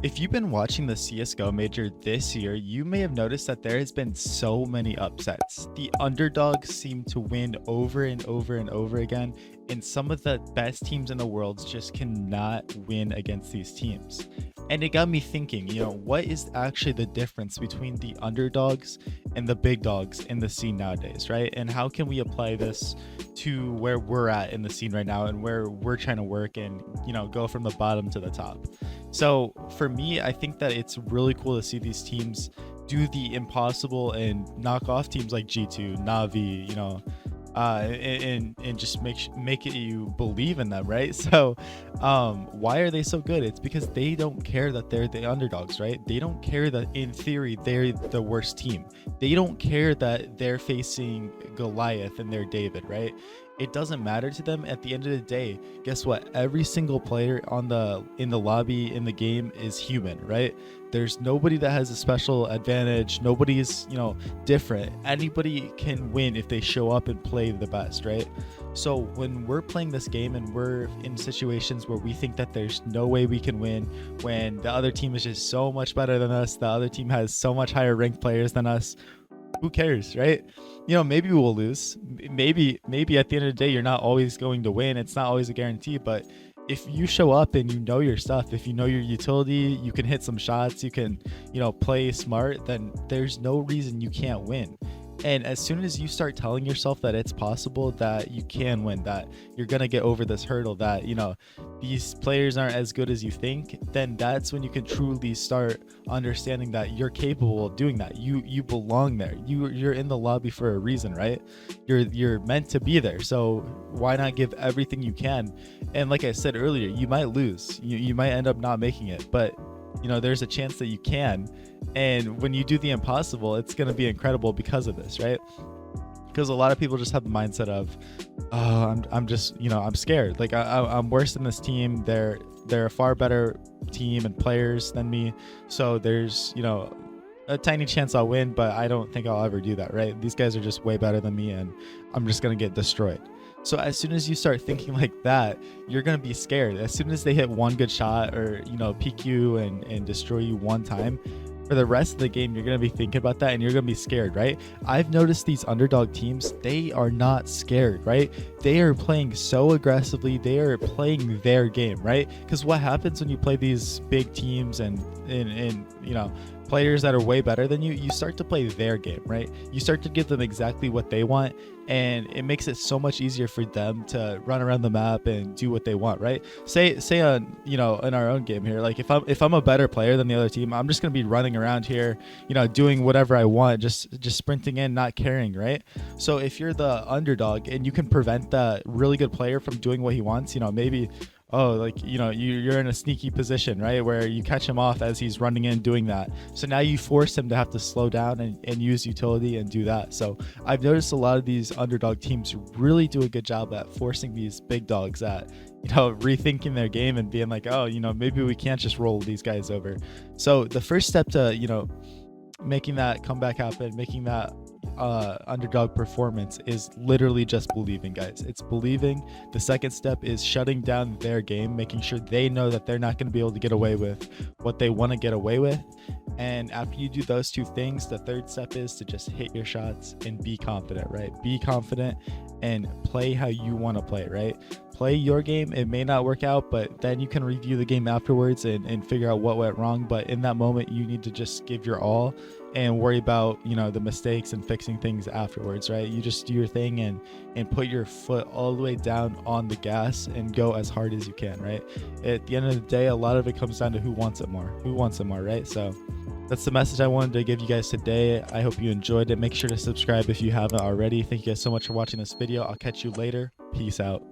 If you've been watching the CSGO major this year, you may have noticed that there has been so many upsets. The underdogs seem to win over and over and over again, and some of the best teams in the world just cannot win against these teams. And it got me thinking, what is actually the difference between the underdogs and the big dogs in the scene nowadays, right? And how can we apply this to where we're at in the scene right now and where we're trying to work and, go from the bottom to the top? So for me, I think that it's really cool to see these teams do the impossible and knock off teams like G2, Navi, and just make it you believe in them, right? So why are they so good? It's because they don't care that they're the underdogs, right? They don't care that in theory they're the worst team. They don't care that they're facing Goliath and they're David, right? It doesn't matter to them. At the end of the day, guess what? Every single player in the lobby in the game is human, right? There's nobody that has a special advantage. Nobody's, different. Anybody can win if they show up and play the best, right? So when we're playing this game and we're in situations where we think that there's no way we can win, when the other team is just so much better than us, the other team has so much higher ranked players than us, who cares, right? Maybe we'll lose. Maybe at the end of the day, you're not always going to win. It's not always a guarantee, but if you show up and you know your stuff, if you know your utility, you can hit some shots, you can, play smart, then there's no reason you can't win. And as soon as you start telling yourself that it's possible, that you can win, that you're going to get over this hurdle, that, these players aren't as good as you think, then that's when you can truly start understanding that you're capable of doing that. You belong there. You're in the lobby for a reason, right? You're meant to be there. So why not give everything you can? And like I said earlier, you might lose. You might end up not making it, but there's a chance that you can. And when you do the impossible, it's going to be incredible because of this, right? Because a lot of people just have the mindset of, oh, I'm just, I'm scared. Like I'm worse than this team. They're a far better team and players than me. So there's, a tiny chance I'll win, but I don't think I'll ever do that, right? These guys are just way better than me and I'm just going to get destroyed. So as soon as you start thinking like that, you're going to be scared. As soon as they hit one good shot or, peek you and destroy you one time, for the rest of the game, you're going to be thinking about that and you're going to be scared, right? I've noticed these underdog teams, they are not scared, right? They are playing so aggressively. They are playing their game, right? Because what happens when you play these big teams and players that are way better than you, you start to play their game, right? You start to give them exactly what they want, and it makes it so much easier for them to run around the map and do what they want, right? Say on, in our own game here, like if I'm a better player than the other team, I'm just going to be running around here, doing whatever I want, just sprinting in, not caring, right? So if you're the underdog and you can prevent that really good player from doing what he wants, maybe you're in a sneaky position, right, where you catch him off as he's running in doing that. So now you force him to have to slow down and use utility and do that. So I've noticed a lot of these underdog teams really do a good job at forcing these big dogs at, rethinking their game and being like, oh, maybe we can't just roll these guys over. So the first step to, making that comeback happen, making that underdog performance is literally just believing, guys. It's believing. The second step is shutting down their game, making sure they know that they're not going to be able to get away with what they want to get away with. And after you do those two things, the third step is to just hit your shots and be confident, right? Be confident and play how you want to play, right? Play your game. It may not work out, but then you can review the game afterwards and figure out what went wrong. But in that moment, you need to just give your all and worry about, the mistakes and fixing things afterwards, right? You just do your thing and put your foot all the way down on the gas and go as hard as you can, right? At the end of the day, a lot of it comes down to who wants it more, right? So that's the message I wanted to give you guys today. I hope you enjoyed it. Make sure to subscribe if you haven't already. Thank you guys so much for watching this video. I'll catch you later. Peace out.